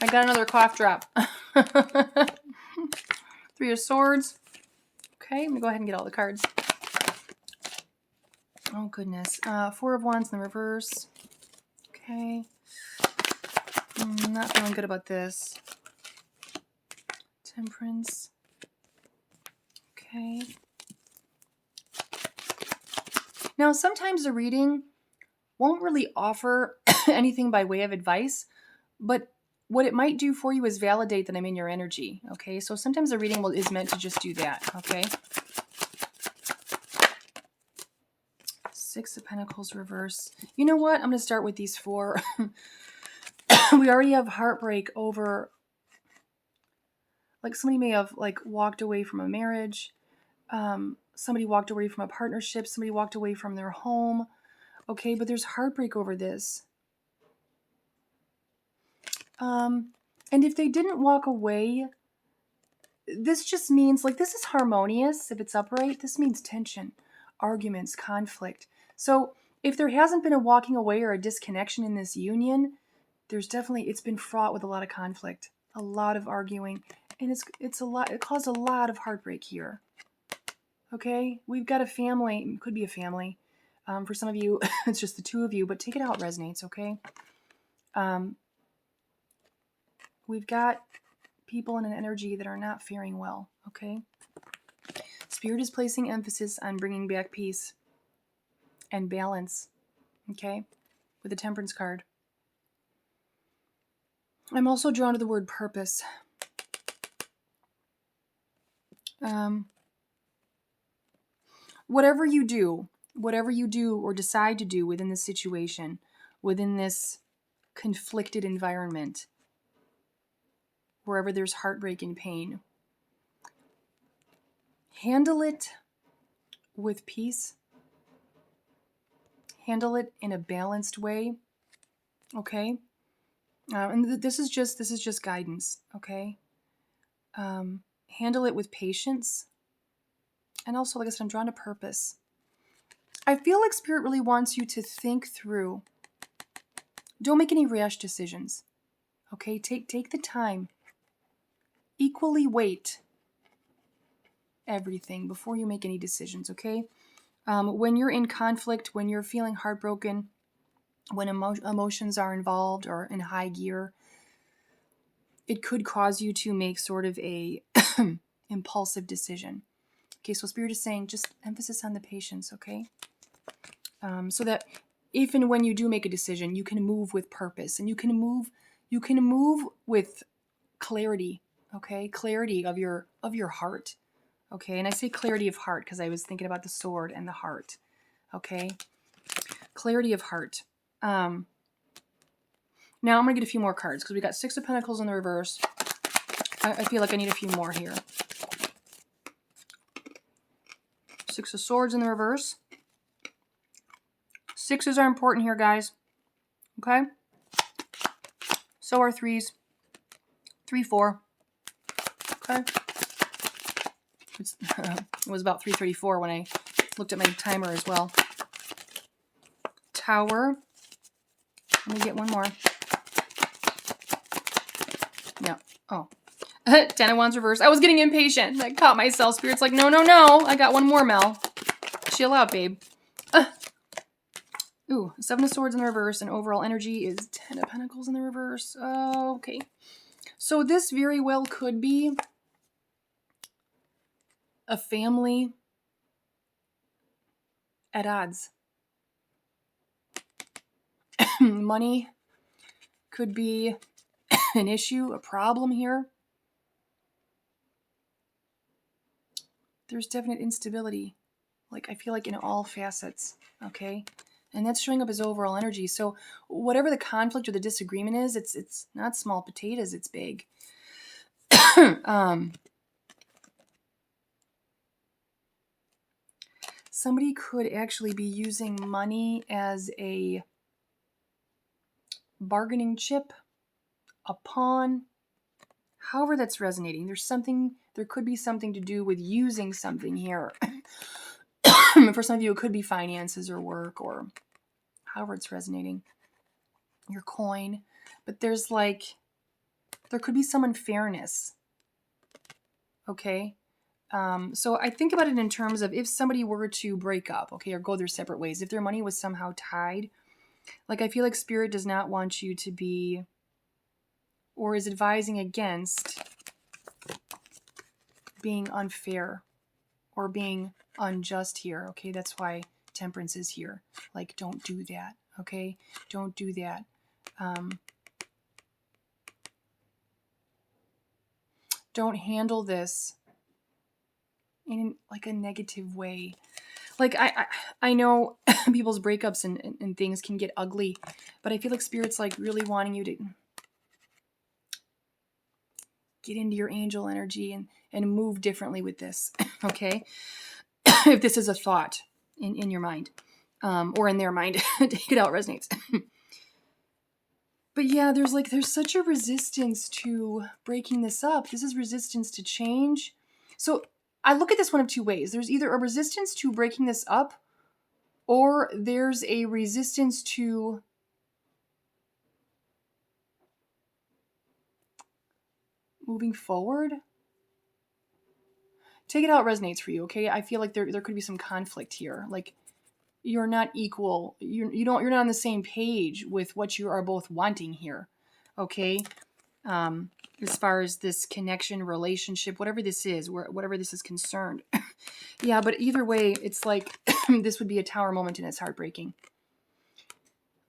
I got another cough drop. Three of Swords. Okay, I'm going to go ahead and get all the cards. Oh, goodness. Four of Wands in the reverse. Okay. Not feeling good about this. Temperance. Okay. Now, sometimes the reading won't really offer anything by way of advice, but what it might do for you is validate that I'm in your energy, okay? So sometimes the reading is meant to just do that, okay? Six of Pentacles reverse. You know what? I'm going to start with these four. We already have heartbreak over, like somebody may have like walked away from a marriage. Somebody walked away from a partnership. Somebody walked away from their home. Okay, but there's heartbreak over this. And if they didn't walk away, this just means, like, this is harmonious. If it's upright, this means tension, arguments, conflict. So if there hasn't been a walking away or a disconnection in this union, there's definitely, it's been fraught with a lot of conflict, a lot of arguing, and it's a lot, it caused a lot of heartbreak here. Okay, we've got a family, it could be a family. For some of you, it's just the two of you, but take it how it resonates, okay? We've got people in an energy that are not faring well, okay? Spirit is placing emphasis on bringing back peace and balance, okay, with the Temperance card. I'm also drawn to the word purpose. Whatever you do or decide to do within this situation, within this conflicted environment, wherever there's heartbreak and pain, handle it with peace. Handle it in a balanced way, okay? And this is just guidance, okay? Handle it with patience. And also, like I said, I'm drawn to purpose. I feel like Spirit really wants you to think through. Don't make any rash decisions, okay? Take the time. Equally weight everything before you make any decisions, okay? When you're in conflict, when you're feeling heartbroken, when emotions are involved or in high gear, it could cause you to make sort of a impulsive decision. Okay, so Spirit is saying just emphasis on the patience, okay? So that if and when you do make a decision, you can move with purpose and you can move with clarity, okay? Clarity of your heart, okay? And I say clarity of heart because I was thinking about the sword and the heart, okay? Clarity of heart. Now I'm going to get a few more cards because we got Six of Pentacles in the reverse. I feel like I need a few more here. Six of Swords in the reverse. Sixes are important here, guys. Okay? So are threes. 3, 4. Okay? It was about 3:34 when I looked at my timer as well. Tower. Let me get one more. Yeah. Oh. 10 of Wands reverse. I was getting impatient. I caught myself. Spirit's like, no, no, no. I got one more, Mel. Chill out, babe. Ooh, 7 of Swords in the reverse, and overall energy is 10 of Pentacles in the reverse. Okay. So this very well could be a family at odds. Money could be an issue, a problem here. There's definite instability. Like, I feel like in all facets, okay? And that's showing up as overall energy. So whatever the conflict or the disagreement is, it's not small potatoes, it's big. Somebody could actually be using money as a bargaining chip, a pawn, however that's resonating. There could be something to do with using something here. For some of you, it could be finances or work or however it's resonating. Your coin. But there's like There could be some unfairness. Okay? So I think about it in terms of if somebody were to break up, okay, or go their separate ways, if their money was somehow tied, like I feel like Spirit does not want you to be, or is advising against being unfair or being unjust here, okay? That's why Temperance is here. Like, don't do that, okay? Don't do that. Don't handle this in like a negative way. Like I know people's breakups and things can get ugly, but I feel like Spirit's like really wanting you to get into your angel energy and move differently with this, okay? If this is a thought in your mind, or in their mind, take it out, resonates. But yeah, there's such a resistance to breaking this up. This is resistance to change. So I look at this one of two ways. There's either a resistance to breaking this up, or there's a resistance to moving forward. Take it out, resonates for you, okay? I feel like there could be some conflict here. Like you're not equal. You're not on the same page with what you are both wanting here, okay? As far as this connection, relationship, whatever this is, whatever this is concerned. Yeah, but either way, it's like this would be a tower moment and it's heartbreaking.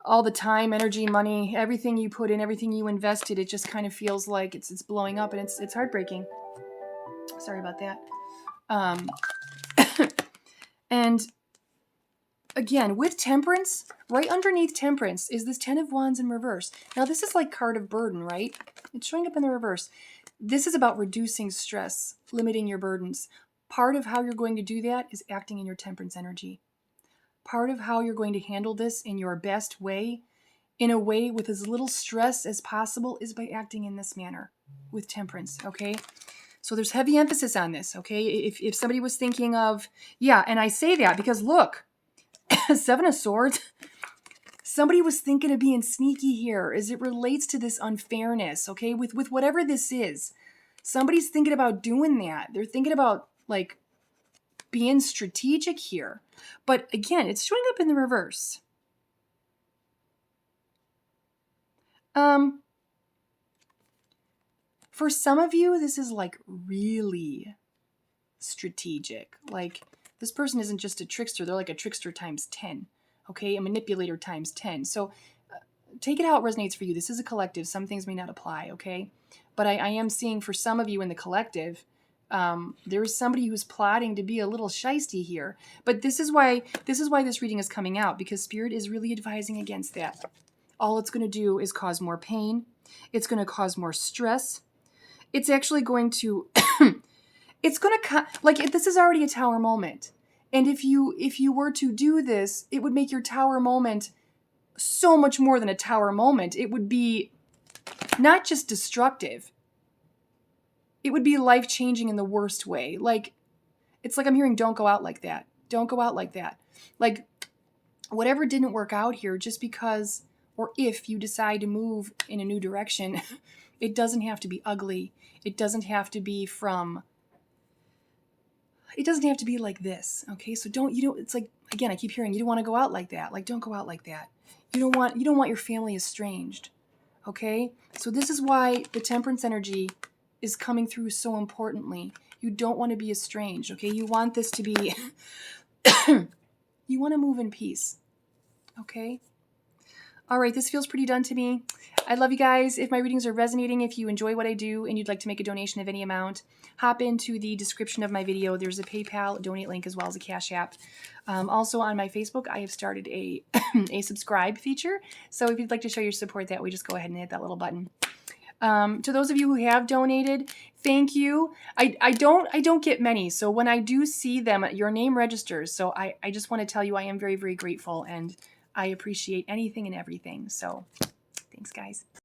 All the time, energy, money, everything you put in, everything you invested, it just kind of feels like it's blowing up and it's heartbreaking. Sorry about that. And again, with Temperance, right underneath Temperance is this 10 of Wands in reverse. Now, this is like card of burden, right? It's showing up in the reverse. This is about reducing stress, limiting your burdens. Part of how you're going to do that is acting in your Temperance energy. Part of how you're going to handle this in your best way, in a way with as little stress as possible, is by acting in this manner with Temperance, okay? So there's heavy emphasis on this, okay? If somebody was thinking of, yeah, and I say that because look, 7 of Swords, somebody was thinking of being sneaky here as it relates to this unfairness, okay? With whatever this is, somebody's thinking about doing that. They're thinking about, like, being strategic here. But again, it's showing up in the reverse. For some of you, this is like really strategic. Like this person isn't just a trickster. They're like a trickster times 10. Okay. A manipulator times 10. So take it how it resonates for you. This is a collective. Some things may not apply. Okay. But I am seeing for some of you in the collective, there is somebody who's plotting to be a little shisty here. But this is why this reading is coming out, because Spirit is really advising against that. All it's going to do is cause more pain. It's going to cause more stress. It's actually going to, it's going to, like, this is already a tower moment. And if you were to do this, it would make your tower moment so much more than a tower moment. It would be not just destructive. It would be life-changing in the worst way. Like, it's like I'm hearing, don't go out like that. Don't go out like that. Like, whatever didn't work out here, just because, or if you decide to move in a new direction, it doesn't have to be ugly. It doesn't have to be like this, okay? So it's like, again, I keep hearing, you don't want to go out like that. Like, don't go out like that. You don't want your family estranged, okay? So this is why the Temperance energy is coming through so importantly. You don't want to be estranged, okay? You want this to be, you want to move in peace, okay? All right, this feels pretty done to me. I love you guys. If my readings are resonating, if you enjoy what I do and you'd like to make a donation of any amount, hop into the description of my video. There's a PayPal donate link as well as a Cash App. Also on my Facebook, I have started a a subscribe feature. So if you'd like to show your support that way, just go ahead and hit that little button. To those of you who have donated, thank you. I don't get many, so when I do see them, your name registers. So I just want to tell you I am very, very grateful, and I appreciate anything and everything. So thanks, guys.